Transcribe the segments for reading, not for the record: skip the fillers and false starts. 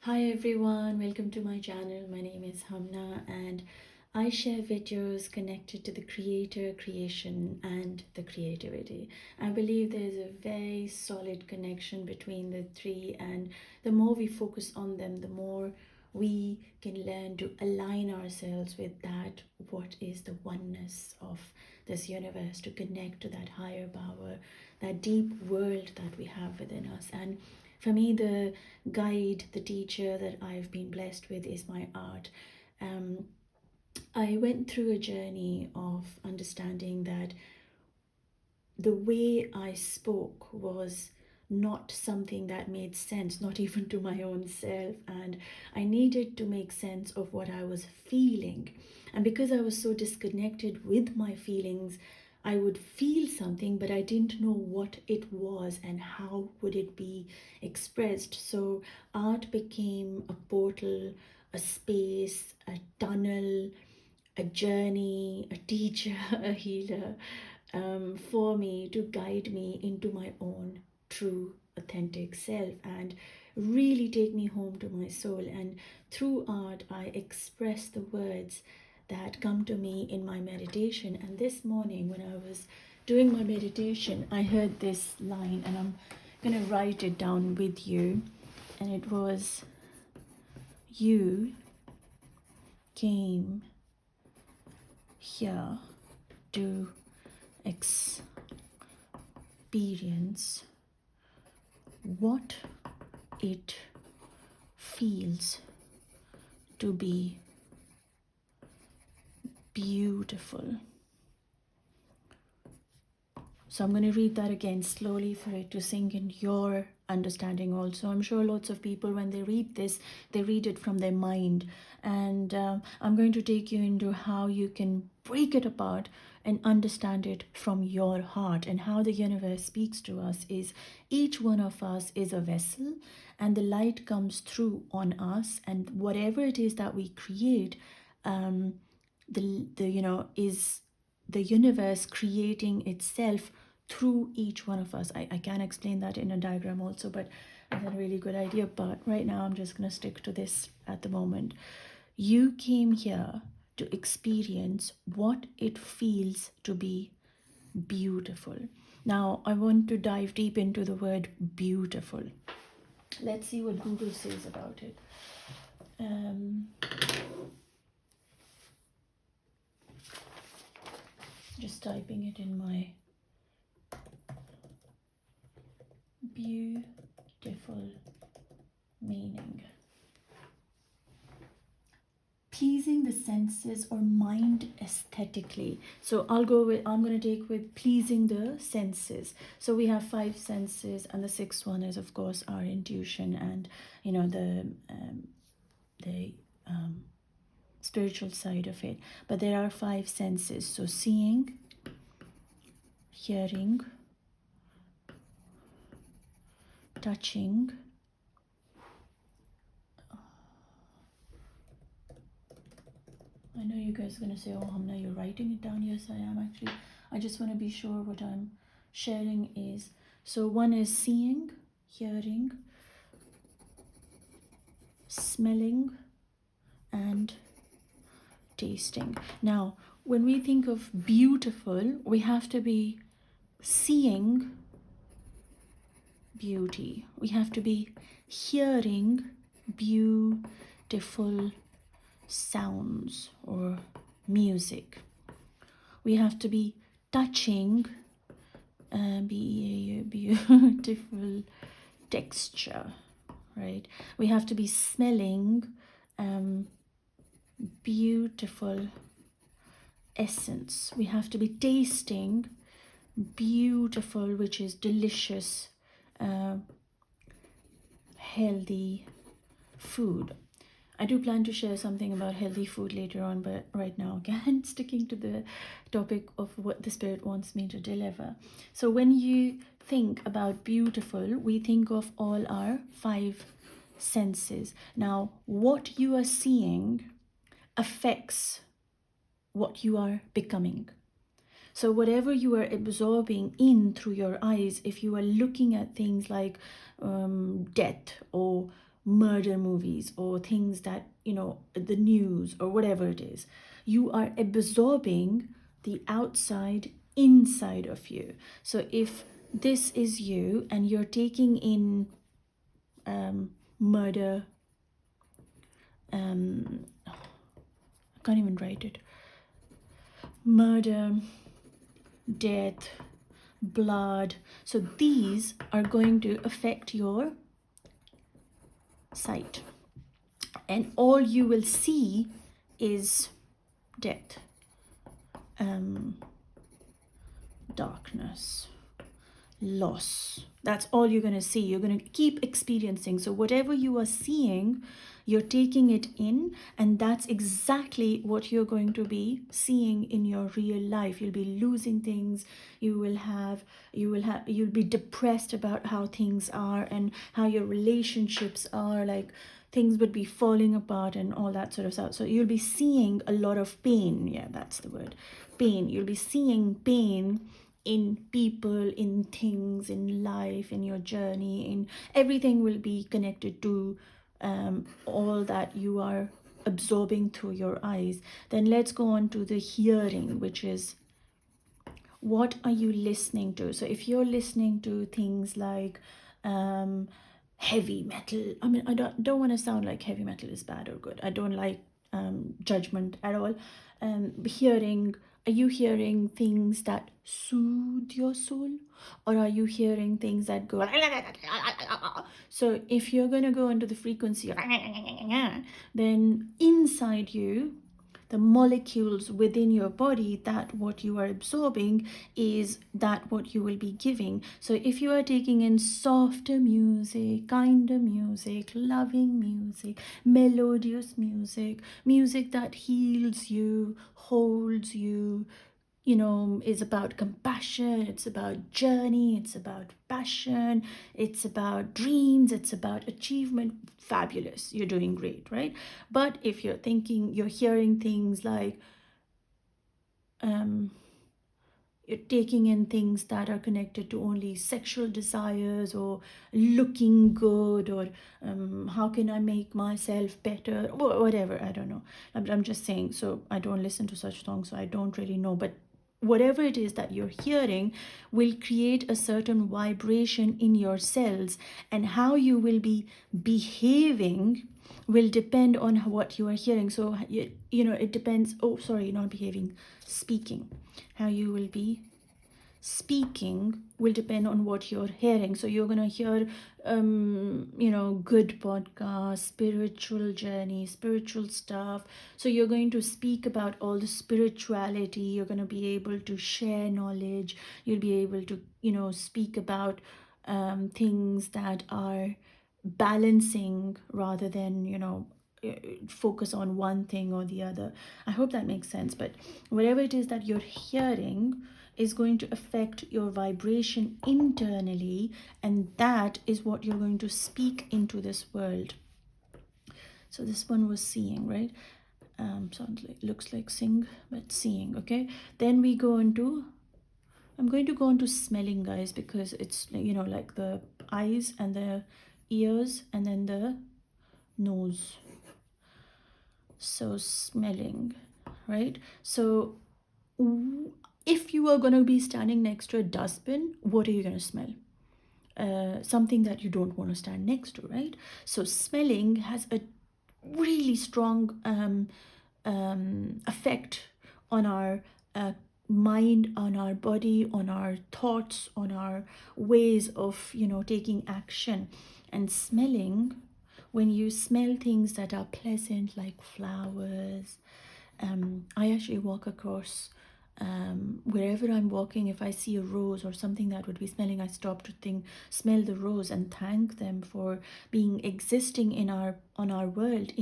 Hi everyone, welcome to my channel. My name is Humna and I share videos connected to the creator, creation and the creativity. I believe there is a very solid connection between the three, and the more we focus on them, the more we can learn to align ourselves with that what is the oneness of this universe, to connect to that higher power, that deep world that we have within us. And for me, the guide, the teacher that I've been blessed with is my art. Um, I went through a journey of understanding that the way I spoke was not something that made sense, not even to my own self. And I needed to make sense of what I was feeling. And because I was so disconnected with my feelings, I would feel something, but I didn't know what it was and how would it be expressed. So art became a portal, a space, a tunnel, a journey, a teacher, a healer, for me to guide me into my own true, authentic self and really take me home to my soul. And through art, I express the words that come to me in my meditation. And this morning, when I was doing my meditation, I heard this line, and I'm going to write it down with you. And it was, "You came here to experience what it feels to be beautiful." So I'm going to read that again slowly for it to sink in your understanding also. I'm sure lots of people, when they read this, they read it from their mind. And I'm going to take you into how you can break it apart and understand it from your heart. And how the universe speaks to us is each one of us is a vessel, and the light comes through on us. And whatever it is that we create, is the universe creating itself through each one of us. I can explain that in a diagram also, but I had a really good idea. But right now, I'm just going to stick to this at the moment. You came here to experience what it feels to be beautiful. Now, I want to dive deep into the word beautiful. Let's see what Google says about it. Just typing it in my beautiful meaning. Pleasing the senses or mind aesthetically. So I'm going to take with pleasing the senses. So we have 5 senses, and the 6th one is, of course, our intuition and the spiritual side of it. But there are 5 senses. So seeing, hearing, touching, I know you guys are going to say, "Oh, Hamna, you're writing it down." Yes, I am actually. I just want to be sure what I'm sharing is. So one is seeing, hearing, smelling, and tasting. Now, when we think of beautiful, we have to be seeing beauty. We have to be hearing beautiful sounds or music. We have to be touching beautiful texture, right? We have to be smelling beautiful essence. We have to be tasting beautiful, which is delicious, healthy food. I do plan to share something about healthy food later on, but right now, again, sticking to the topic of what the Spirit wants me to deliver. So when you think about beautiful, we think of all our 5 senses. Now, what you are seeing affects what you are becoming. So whatever you are absorbing in through your eyes, if you are looking at things like death or murder movies or things that, the news or whatever it is. You are absorbing the outside inside of you. So if this is you and you're taking in murder, I can't even write it, murder, death, blood. So these are going to affect your sight. And all you will see is death, darkness, loss. That's all you're going to see. You're going to keep experiencing. So whatever you are seeing, you're taking it in, and that's exactly what you're going to be seeing in your real life. You'll be losing things. You'll be depressed about how things are and how your relationships are. Like, things would be falling apart and all that sort of stuff. So you'll be seeing a lot of pain. Yeah, that's the word. Pain. You'll be seeing pain in people, in things, in life, in your journey, in everything will be connected to all that you are absorbing through your eyes. Then let's go on to the hearing, which is, what are you listening to? So if you're listening to things like heavy metal, I mean, I don't want to sound like heavy metal is bad or good. I don't like judgment at all. Hearing, are you hearing things that soothe your soul, or are you hearing things that go so if you're going to go into the frequency then inside you, the molecules within your body, that what you are absorbing is that what you will be giving. So if you are taking in softer music, kinder music, loving music, melodious music, music that heals you, holds you, is about compassion, it's about journey, it's about passion, it's about dreams, it's about achievement, fabulous, you're doing great, right? But if you're hearing things like you're taking in things that are connected to only sexual desires or looking good, or how can I make myself better, or whatever, I don't know. I'm just saying. So I don't listen to such songs, so I don't really know. But whatever it is that you're hearing will create a certain vibration in your cells, and how you will be behaving will depend on what you are hearing. So it depends. Oh, sorry, not behaving, speaking. How you will be speaking will depend on what you're hearing. So you're going to hear good podcast, spiritual journey, spiritual stuff. So you're going to speak about all the spirituality. You're going to be able to share knowledge. You'll be able to speak about things that are balancing, rather than focus on one thing or the other. I hope that makes sense. But whatever it is that you're hearing is going to affect your vibration internally, and that is what you're going to speak into this world. So this one was seeing, right? Sounds like, looks like sing, but seeing. Okay, then we go into, I'm going to go into smelling, guys, because it's like the eyes and the ears and then the nose. So smelling, right? So if you are going to be standing next to a dustbin, what are you going to smell? Something that you don't want to stand next to, right? So smelling has a really strong effect on our mind, on our body, on our thoughts, on our ways of taking action. And smelling, when you smell things that are pleasant, like flowers, I actually walk across wherever I'm walking. If I see a rose or something that would be smelling, I stop to smell the rose and thank them for being existing in our world,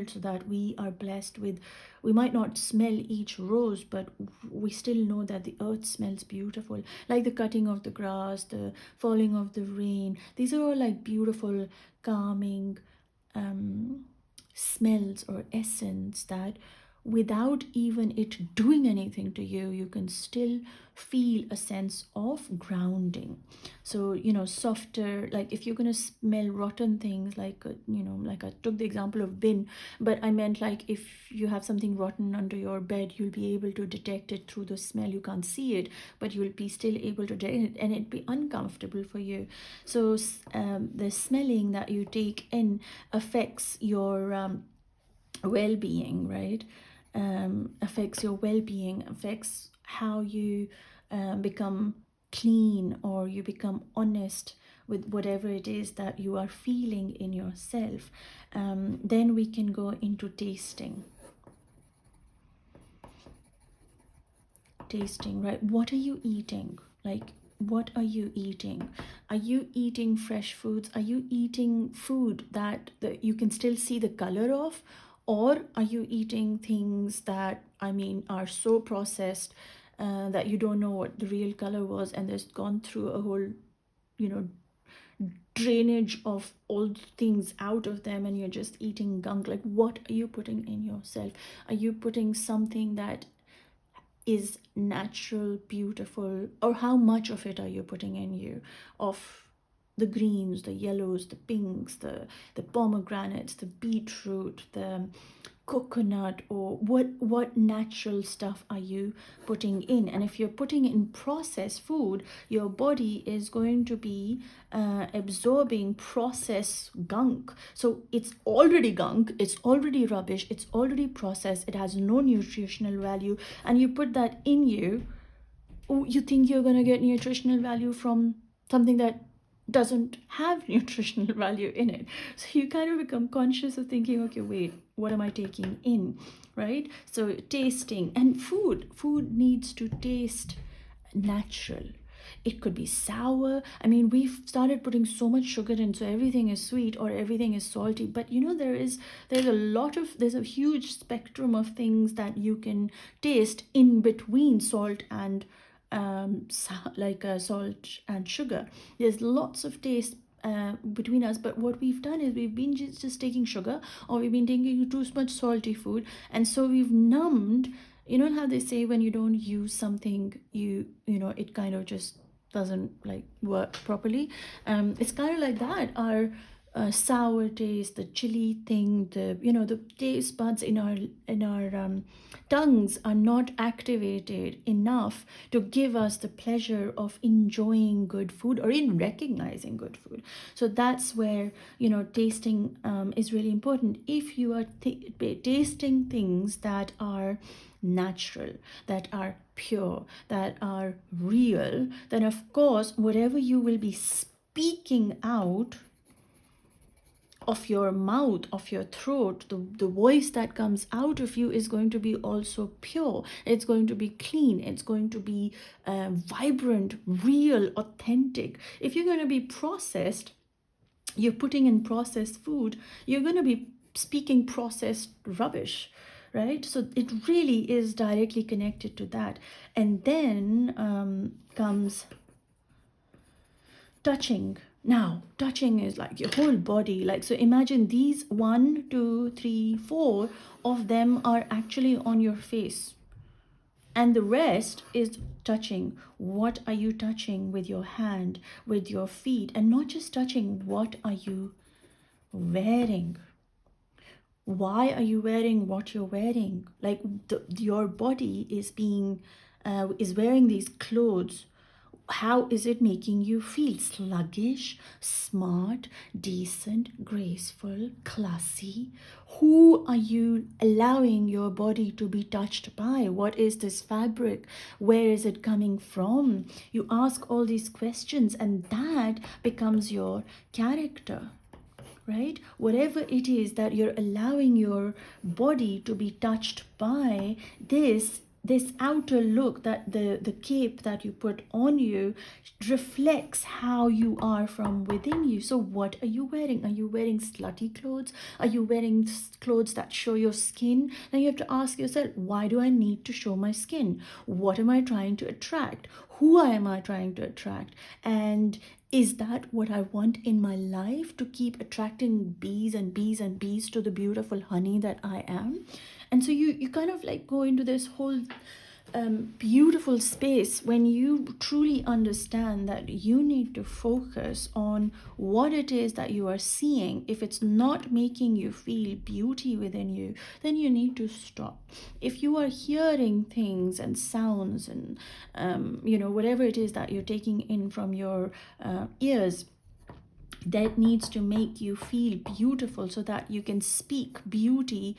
so that we are blessed with. We might not smell each rose, but we still know that the earth smells beautiful, like the cutting of the grass, the falling of the rain. These are all like beautiful, calming smells or essence that without even it doing anything to you, you can still feel a sense of grounding. So, softer, like if you're going to smell rotten things, like, like I took the example of bin, but I meant like if you have something rotten under your bed, you'll be able to detect it through the smell. You can't see it, but you'll be still able to detect it, and it'd be uncomfortable for you. So the smelling that you take in affects your well-being, right? Affects your well-being, affects how you become clean, or you become honest with whatever it is that you are feeling in yourself. Then we can go into tasting, right? What are you eating? Like, what are you eating? Are you eating fresh foods? Are you eating food that you can still see the color of? Or are you eating things that, I mean, are so processed that you don't know what the real color was, and there's gone through a whole, you know, drainage of all things out of them, and you're just eating gunk? Like, what are you putting in yourself? Are you putting something that is natural, beautiful, or how much of it are you putting in you? Of the greens, the yellows, the pinks, the pomegranates, the beetroot, the coconut, or what natural stuff are you putting in? And if you're putting in processed food, your body is going to be absorbing processed gunk. So it's already gunk, it's already rubbish, it's already processed, it has no nutritional value, and you put that in you. You think you're going to get nutritional value from something that doesn't have nutritional value in it. So you kind of become conscious of thinking, okay, wait, what am I taking in, right? So tasting, and food needs to taste natural. It could be sour. I mean, we've started putting so much sugar in, so everything is sweet or everything is salty. But there's a huge spectrum of things that you can taste in between salt and salt and sugar. There's lots of taste between us, but what we've done is we've been just taking sugar, or we've been taking too much salty food, and so we've numbed. You know how they say when you don't use something, it kind of just doesn't like work properly. It's kind of like that. Our sour taste, the chili thing, the taste buds in our tongues are not activated enough to give us the pleasure of enjoying good food or in recognizing good food. So that's where tasting is really important. If you are tasting things that are natural, that are pure, that are real, then of course whatever you will be speaking out of your mouth, of your throat, the voice that comes out of you is going to be also pure. It's going to be clean. It's going to be vibrant, real, authentic. If you're going to be processed, you're putting in processed food, you're going to be speaking processed rubbish, right? So it really is directly connected to that. And then comes touching. Now touching is like your whole body. Like, so imagine these 1 2 3 4 of them are actually on your face, and the rest is touching. What are you touching with your hand, with your feet? And not just touching, what are you wearing? Why are you wearing what you're wearing? Like, your body is wearing these clothes. How is it making you feel? Sluggish, smart, decent, graceful, classy? Who are you allowing your body to be touched by? What is this fabric? Where is it coming from? You ask all these questions, and that becomes your character, right? Whatever it is that you're allowing your body to be touched by, this outer look, that the cape that you put on you reflects how you are from within you. So what are you wearing? Are you wearing slutty clothes? Are you wearing clothes that show your skin? Then you have to ask yourself, why do I need to show my skin? What am I trying to attract? Who am I trying to attract? And is that what I want in my life, to keep attracting bees and bees and bees to the beautiful honey that I am? And so you kind of like go into this whole beautiful space when you truly understand that you need to focus on what it is that you are seeing. If it's not making you feel beauty within you, then you need to stop. If you are hearing things and sounds and whatever it is that you're taking in from your ears, that needs to make you feel beautiful so that you can speak beauty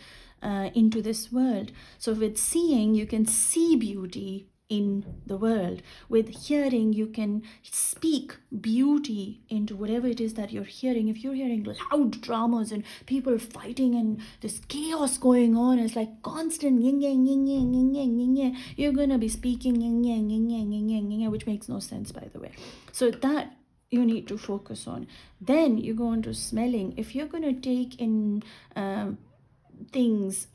into this world. So with seeing, you can see beauty in the world. With hearing, you can speak beauty into whatever it is that you're hearing. If you're hearing loud dramas and people fighting and this chaos going on, it's like constant yin yang yin yang yin yang yin yang, you're gonna be speaking yin yang yin yang yin yang yin yang, which makes no sense, by the way. So that you need to focus on. Then you go on to smelling. If you're going to take in things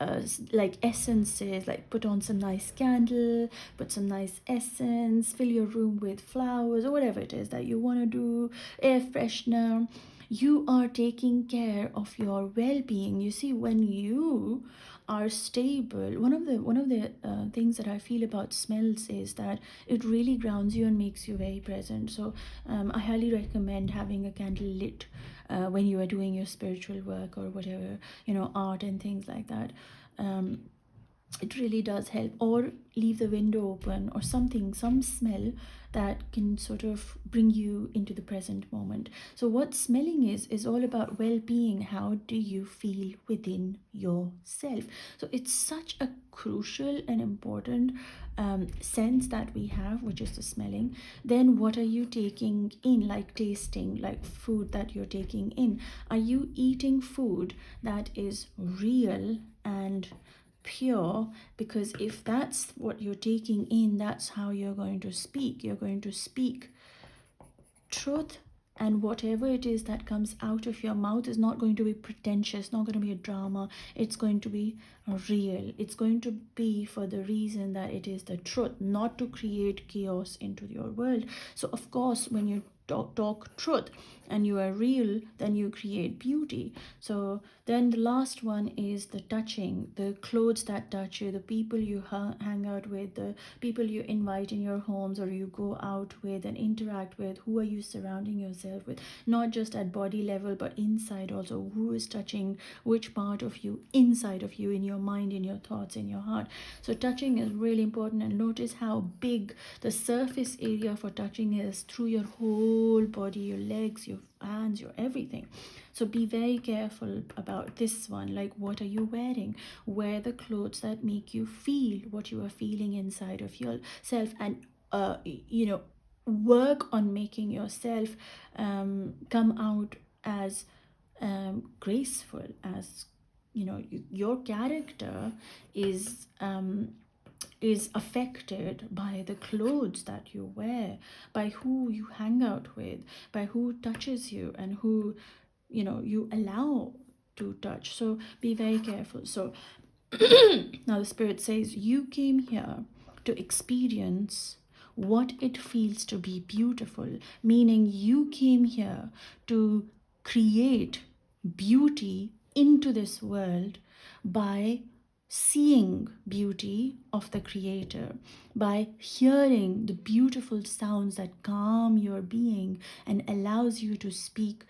like essences, like put on some nice candle, put some nice essence, fill your room with flowers or whatever it is that you want to do, air freshener, you are taking care of your well-being. You see, when you are stable, one of the things that I feel about smells is that it really grounds you and makes you very present. So I highly recommend having a candle lit when you are doing your spiritual work or whatever, art and things like that. It really does help. Or leave the window open or something, some smell that can sort of bring you into the present moment. So what smelling is all about well-being. How do you feel within yourself? So it's such a crucial and important sense that we have, which is the smelling. Then what are you taking in, like tasting, like food that you're taking in? Are you eating food that is real and pure? Because if that's what you're taking in, that's how you're going to speak. You're going to speak truth, and whatever it is that comes out of your mouth is not going to be pretentious, not going to be a drama. It's going to be real. It's going to be for the reason that it is the truth, not to create chaos into your world. So of course, when you talk truth and you are real, then you create beauty. So then the last one is the touching, the clothes that touch you, the people you hang out with, the people you invite in your homes or you go out with and interact with. Who are you surrounding yourself with? Not just at body level, but inside also. Who is touching which part of you, inside of you, in your mind, in your thoughts, in your heart? So touching is really important. And notice how big the surface area for touching is through your whole body, your legs, your hands, your everything. So be very careful about this one. Like, what are you wearing? Wear the clothes that make you feel what you are feeling inside of yourself, and work on making yourself come out as graceful, as your character is affected by the clothes that you wear, by who you hang out with, by who touches you, and who you allow to touch. So be very careful. So now the Spirit says you came here to experience what it feels to be beautiful, meaning you came here to create beauty into this world by seeing beauty of the Creator, by hearing the beautiful sounds that calm your being and allows you to speak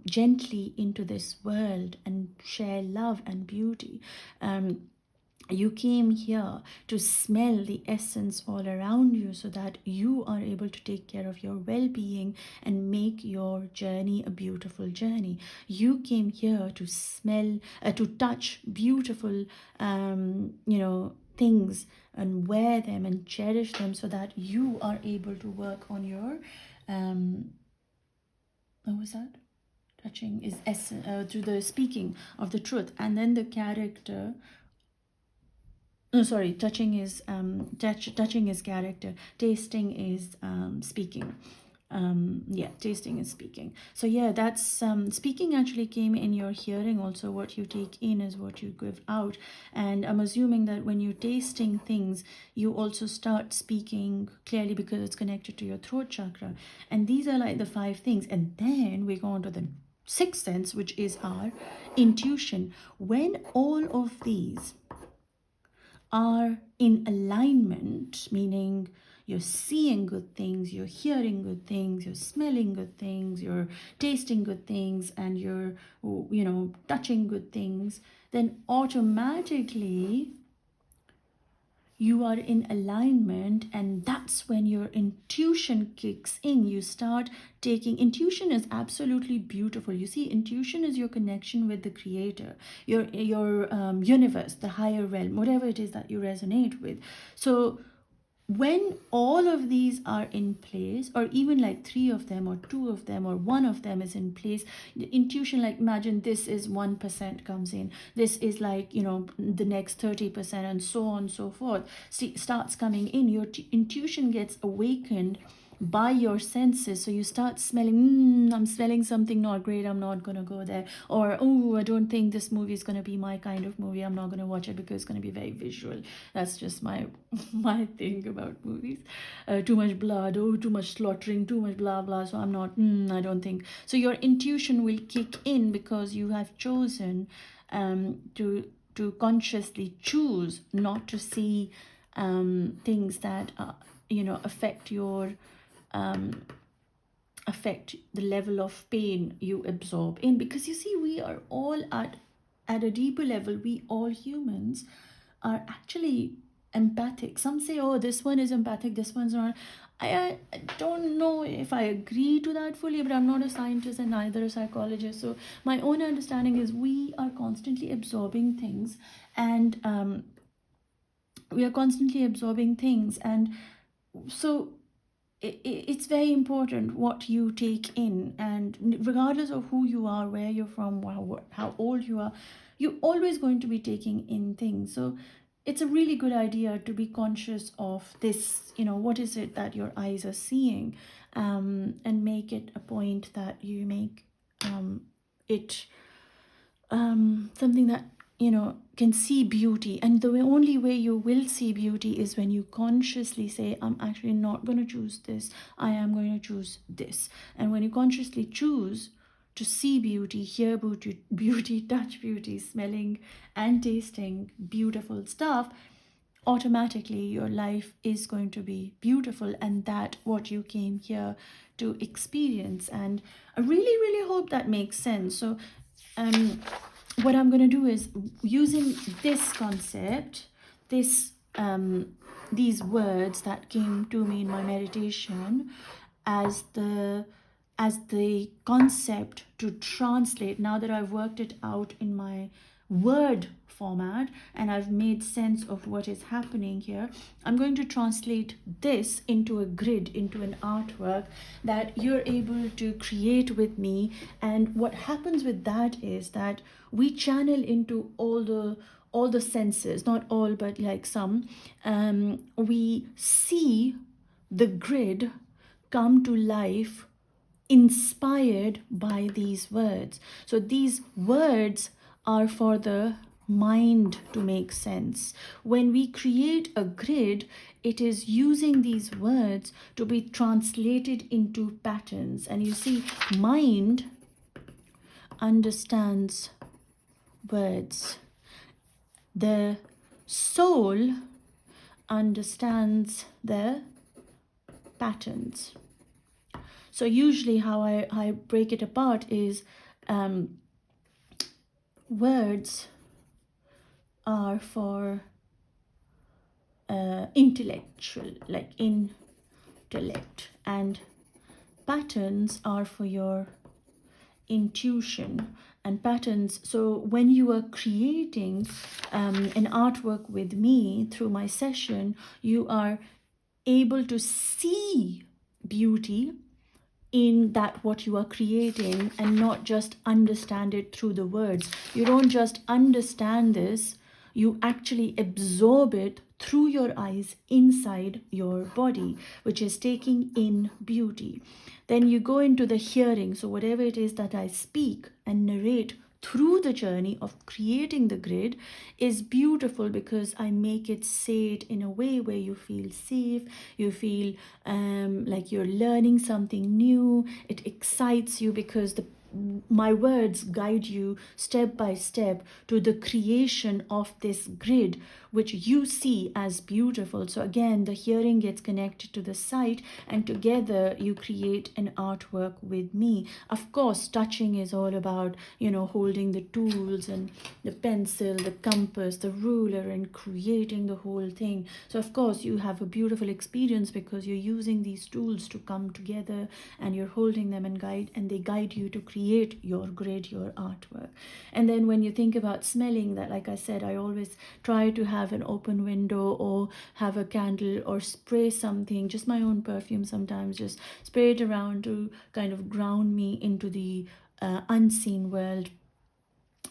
gently into this world and share love and beauty. You came here to smell the essence all around you so that you are able to take care of your well-being and make your journey a beautiful journey. You came here to smell, to touch beautiful, things and wear them and cherish them so that you are able to work on your, what was that? Touching is through the speaking of the truth, and then the character. No, sorry. Touching is touching is character. Tasting is speaking. Tasting is speaking. So yeah, that's speaking actually came in your hearing. Also, what you take in is what you give out. And I'm assuming that when you're tasting things, you also start speaking clearly because it's connected to your throat chakra. And these are like the 5 things. And then we go on to the 6th sense, which is our intuition. When all of these are in alignment, meaning you're seeing good things, you're hearing good things, you're smelling good things, you're tasting good things, and you're, touching good things, then automatically you are in alignment, and that's when your intuition kicks in. You start taking, intuition is absolutely beautiful. You see, intuition is your connection with the creator, your universe, the higher realm, whatever it is that you resonate with. So when all of these are in place, or even like three of them or two of them or one of them is in place, the intuition, like imagine this is 1% comes in, this is like, the next 30%, and so on and so forth, starts coming in. Your intuition gets awakened by your senses. So you start smelling, I'm smelling something not great, I'm not going to go there. Or, oh, I don't think this movie is going to be my kind of movie, I'm not going to watch it because it's going to be very visual. That's just my my thing about movies. Too much blood, oh, too much slaughtering, too much blah blah, so I'm not, I don't think. So your intuition will kick in because you have chosen to consciously choose not to see things that affect your affect the level of pain you absorb in. Because you see, we are all at a deeper level, we all humans are actually empathic. Some say, oh, this one is empathic, this one's not. I don't know if I agree to that fully, but I'm not a scientist and neither a psychologist. So my own understanding is we are constantly absorbing things, and and so it's very important what you take in. And regardless of who you are, where you're from, how old you are, you're always going to be taking in things. So it's a really good idea to be conscious of this, what is it that your eyes are seeing, and make it a point that you make it something that can see beauty. And the only way you will see beauty is when you consciously say, I'm actually not going to choose this, I am going to choose this. And when you consciously choose to see beauty, hear beauty, touch beauty, smelling and tasting beautiful stuff, automatically your life is going to be beautiful, and that what you came here to experience. And I really, really hope that makes sense. So what I'm going to do is, using this concept, these words that came to me in my meditation, as the concept to translate. Now that I've worked it out in my word format and I've made sense of what is happening here, I'm going to translate this into a grid, into an artwork that you're able to create with me. And what happens with that is that we channel into all the senses, not all, but like some. We see the grid come to life inspired by these words. So these words are for the mind to make sense. When we create a grid, it is using these words to be translated into patterns. And you see, mind understands words. The soul understands the patterns. So usually how I break it apart is words are for intellectual, like intellect, and patterns are for your intuition. And patterns, so when you are creating an artwork with me through my session, you are able to see beauty in that what you are creating, and not just understand it through the words. You don't just understand this, you actually absorb it through your eyes inside your body, which is taking in beauty. Then you go into the hearing. So whatever it is that I speak and narrate through the journey of creating the grid is beautiful, because I make it say it in a way where you feel safe, you feel like you're learning something new. It excites you because my words guide you step by step to the creation of this grid, which you see as beautiful. So again, the hearing gets connected to the sight, and together you create an artwork with me. Of course, touching is all about, holding the tools and the pencil, the compass, the ruler, and creating the whole thing. So of course, you have a beautiful experience because you're using these tools to come together, and you're holding them and they guide you to create your grid, your artwork. And then when you think about smelling, that, like I said, I always try to have an open window or have a candle or spray something, just my own perfume sometimes, just spray it around to kind of ground me into the unseen world.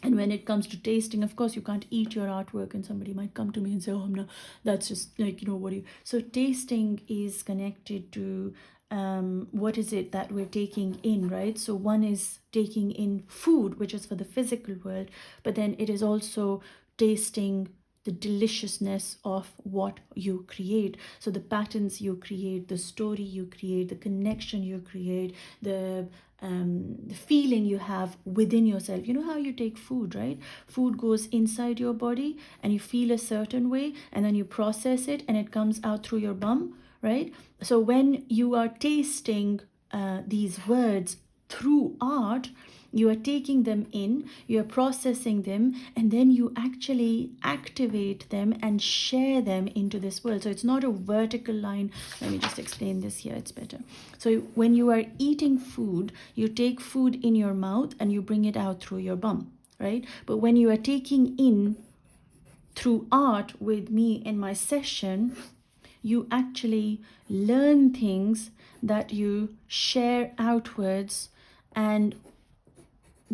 And when it comes to tasting, of course, you can't eat your artwork, and somebody might come to me and say, "Oh, no, that's just like, what do you?" So tasting is connected to what is it that we're taking in, right? So one is taking in food, which is for the physical world, but then it is also tasting the deliciousness of what you create. So the patterns you create, the story you create, the connection you create, the feeling you have within yourself. You know how you take food, right? Food goes inside your body and you feel a certain way, and then you process it and it comes out through your bum, right? So when you are tasting these words through art, you are taking them in, you are processing them, and then you actually activate them and share them into this world. So it's not a vertical line. Let me just explain this here, it's better. So when you are eating food, you take food in your mouth and you bring it out through your bum, right? But when you are taking in through art with me in my session, you actually learn things that you share outwards and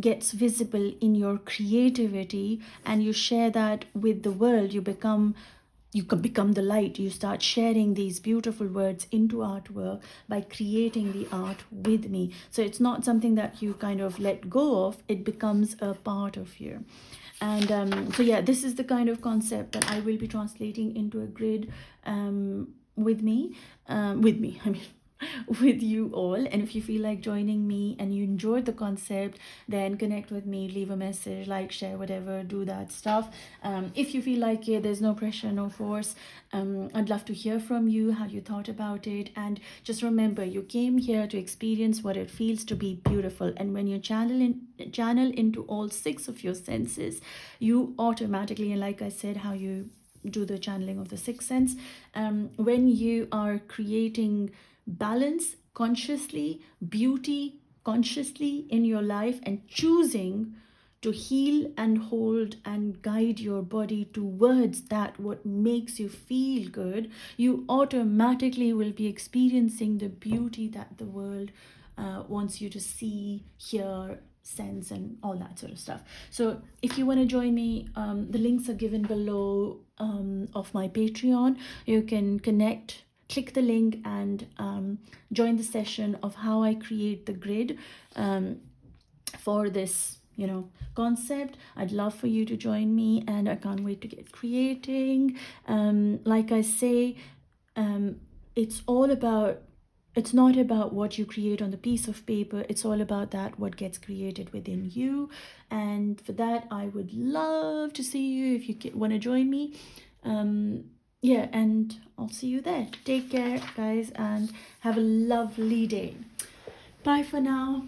gets visible in your creativity, and you share that with the world. You can become the light. You start sharing these beautiful words into artwork by creating the art with me. So it's not something that you kind of let go of, it becomes a part of you. And so yeah, this is the kind of concept that I will be translating into a grid with me, I mean, with you all. And if you feel like joining me and you enjoyed the concept, then connect with me, leave a message, like, share, whatever, do that stuff. If you feel like it, there's no pressure, no force. I'd love to hear from you how you thought about it. And just remember, you came here to experience what it feels to be beautiful. And when you channel into all 6 of your senses, you automatically, and like I said, how you do the channeling of the 6th sense, when you are creating balance consciously, beauty consciously in your life, and choosing to heal and hold and guide your body towards that what makes you feel good, you automatically will be experiencing the beauty that the world wants you to see, hear, sense, and all that sort of stuff. So if you want to join me, the links are given below of my Patreon. You can click the link and join the session of how I create the grid for this concept. I'd love for you to join me, and I can't wait to get creating. Like I say, it's not about what you create on the piece of paper, it's all about that what gets created within you. And for that, I would love to see you if you want to join me. Yeah, and I'll see you there. Take care, guys, and have a lovely day. Bye for now.